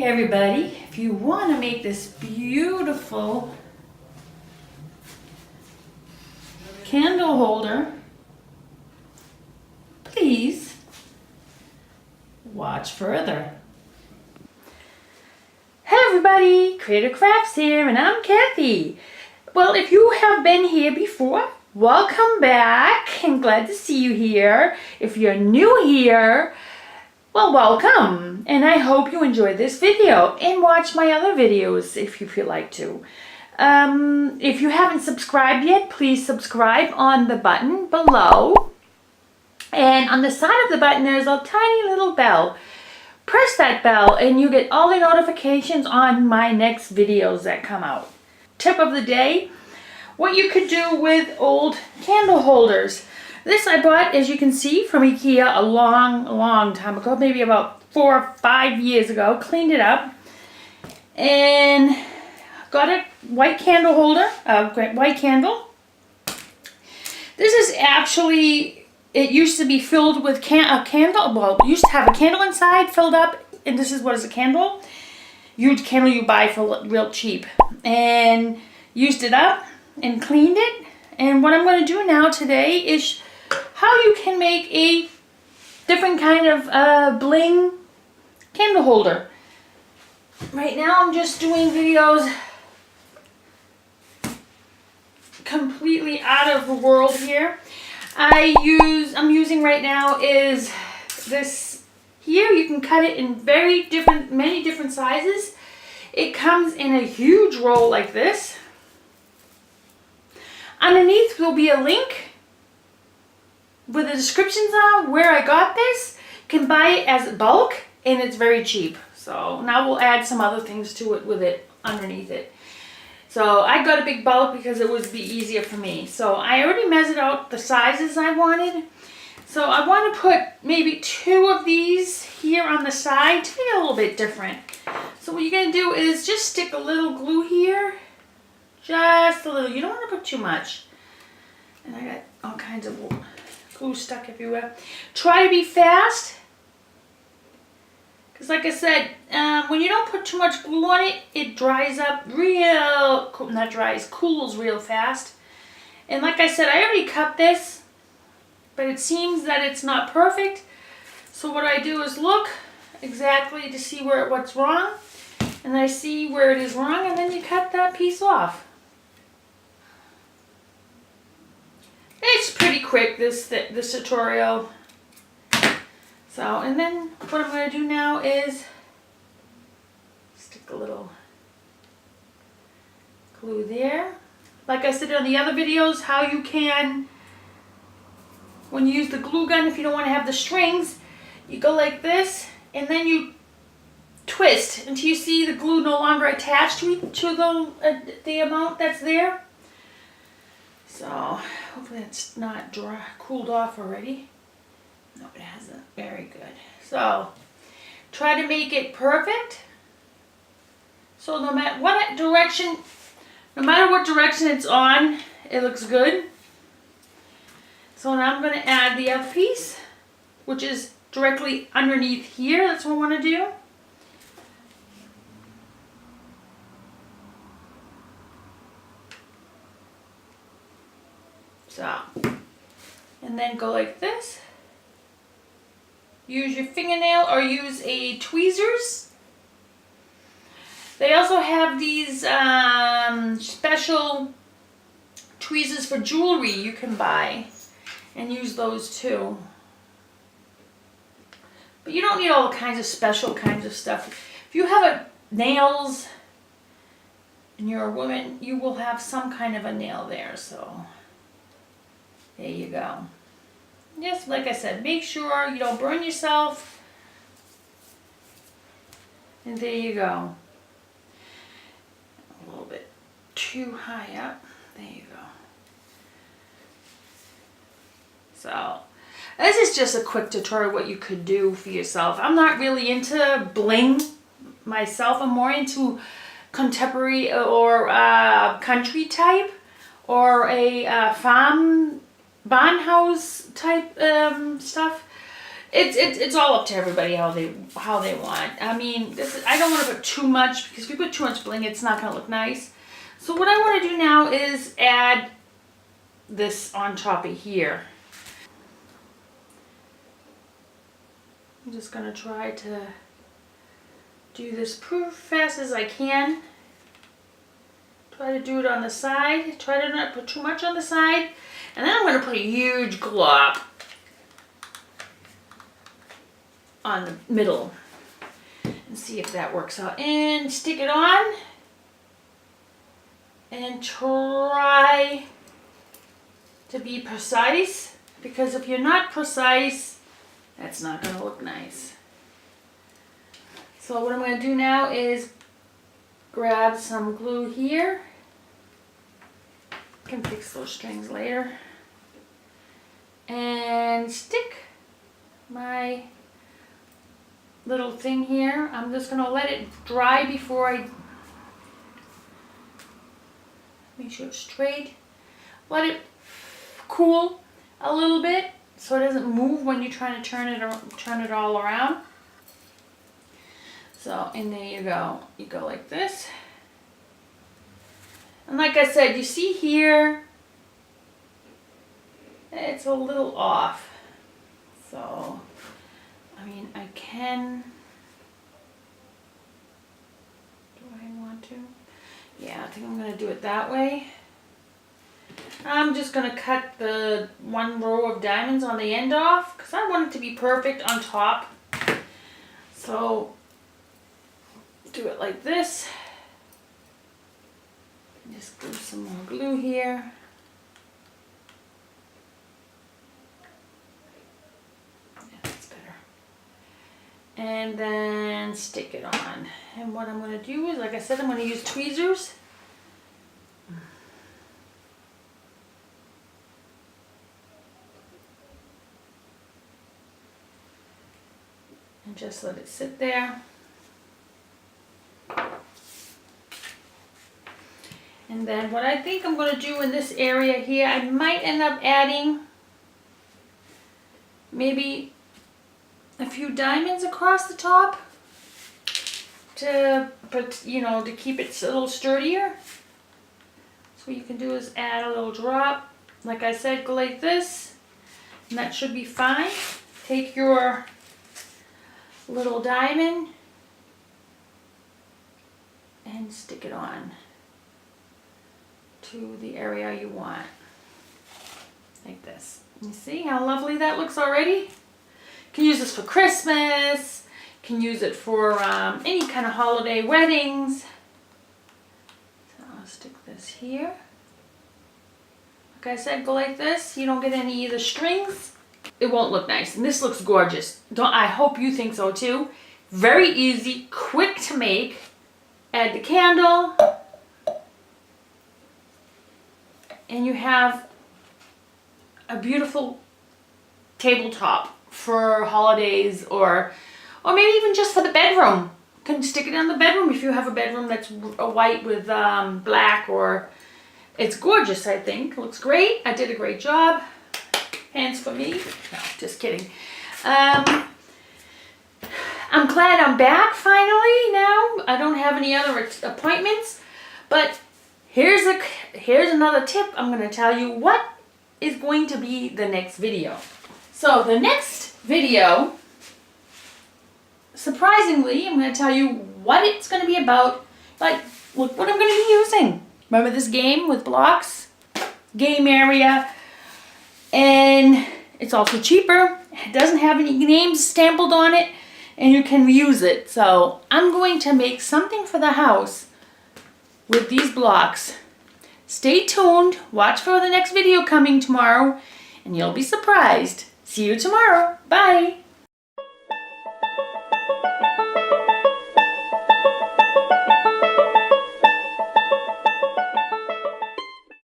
Everybody, if you want to make this beautiful candle holder, please watch further. Hey everybody, Creative Crafts here, and I'm Kathy. Well, if you have been here before, welcome back. I'm glad to see you here. If you're new here, well, welcome, and I hope you enjoyed this video and watch my other videos if you feel like to. If you haven't subscribed yet, please subscribe on the button below. And on the side of the button, there's a tiny little bell. Press that bell and you get all the notifications on my next videos that come out. Tip of the day, what you could do with old candle holders. This I bought, as you can see, from IKEA a long time ago, maybe about 4 or 5 years ago. Cleaned it up and got a white candle holder, a white candle. This is actually, it used to be filled with a candle. Well, it used to have a candle inside filled up, and this is what is a candle. Huge candle you buy for real cheap. And used it up and cleaned it. And what I'm going to do now today is how you can make a different kind of bling candle holder. Right now I'm just doing videos completely out of the world here. I'm using right now is this here. You can cut it in many different sizes. It comes in a huge roll like this. Underneath will be a link with the descriptions on where I got this. You can buy it as bulk and it's very cheap. So now we'll add some other things to it with it underneath it. So I got a big bulk because it would be easier for me. So I already measured out the sizes I wanted. So I want to put maybe 2 of these here on the side to make it a little bit different. So what you're going to do is just stick a little glue here. Just a little. You don't want to put too much. And I got all kinds of glue stuck everywhere. Try to be fast. Because like I said, when you don't put too much glue on it, it dries up cools real fast. And like I said, I already cut this, but it seems that it's not perfect. So what I do is look exactly to see what's wrong. And I see where it is wrong, and then you cut that piece off. It's pretty quick, this tutorial. So, and then what I'm going to do now is stick a little glue there. Like I said on the other videos, how you can, when you use the glue gun, if you don't want to have the strings, you go like this, and then you twist until you see the glue no longer attached to the amount that's there. So hopefully it's not cooled off already. No, it hasn't. Very good. So try to make it perfect. So no matter what direction it's on, it looks good. So now I'm going to add the other piece, which is directly underneath here. That's what I want to do. So, and then go like this. Use your fingernail or use a tweezers. They also have these special tweezers for jewelry you can buy and use those too. But you don't need all kinds of special kinds of stuff. If you have nails and you're a woman, you will have some kind of a nail there. So there you go. Yes, like I said, make sure you don't burn yourself. And there you go. A little bit too high up. There you go. So, this is just a quick tutorial what you could do for yourself. I'm not really into bling myself. I'm more into contemporary or country type or a farmhouse type stuff. it's all up to everybody how they want. I mean, I don't want to put too much, because if you put too much bling, it's not going to look nice. So what I want to do now is add this on top of here. I'm just going to try to do this pretty fast as I can. Try to do it on the side. Try to not put too much on the side. And then I'm going to put a huge glop on the middle and see if that works out. And stick it on and try to be precise, because if you're not precise, that's not going to look nice. So what I'm going to do now is grab some glue here. I can fix those strings later. And stick my little thing here. I'm just going to let it dry before I make sure it's straight. Let it cool a little bit so it doesn't move when you're trying to turn it all around. So, and there you go. You go like this. And like I said, you see here, it's a little off. So, I mean, I can, do I want to? Yeah, I think I'm going to do it that way. I'm just going to cut the one row of diamonds on the end off, because I want it to be perfect on top. So, do it like this. Just glue some more glue here. Yeah, that's better. And then stick it on. And what I'm going to do is, like I said, I'm going to use tweezers. And just let it sit there. And then what I think I'm going to do in this area here, I might end up adding maybe a few diamonds across the top to keep it a little sturdier. So what you can do is add a little drop. Like I said, go like this, and that should be fine. Take your little diamond and stick it on to the area you want, like this. You see how lovely that looks already? You can use this for Christmas, you can use it for any kind of holiday weddings. So I'll stick this here. Like I said, go like this. You don't get any of the strings, it won't look nice. And this looks gorgeous. I hope you think so too. Very easy, quick to make. Add the candle, and you have a beautiful tabletop for holidays, or maybe even just for the bedroom. You can stick it in the bedroom if you have a bedroom that's white with black, or it's gorgeous, I think. It looks great. I did a great job. Hands for me. No, just kidding. I'm glad I'm back finally now. I don't have any other appointments, but here's another tip. I'm going to tell you what is going to be the next video. So the next video, surprisingly, I'm going to tell you what it's going to be about. Like, look what I'm going to be using. Remember this game with blocks? Game area. And it's also cheaper. It doesn't have any names stamped on it, and you can reuse it. So I'm going to make something for the house with these blocks. Stay tuned. Watch for the next video coming tomorrow, and you'll be surprised. See you tomorrow. Bye.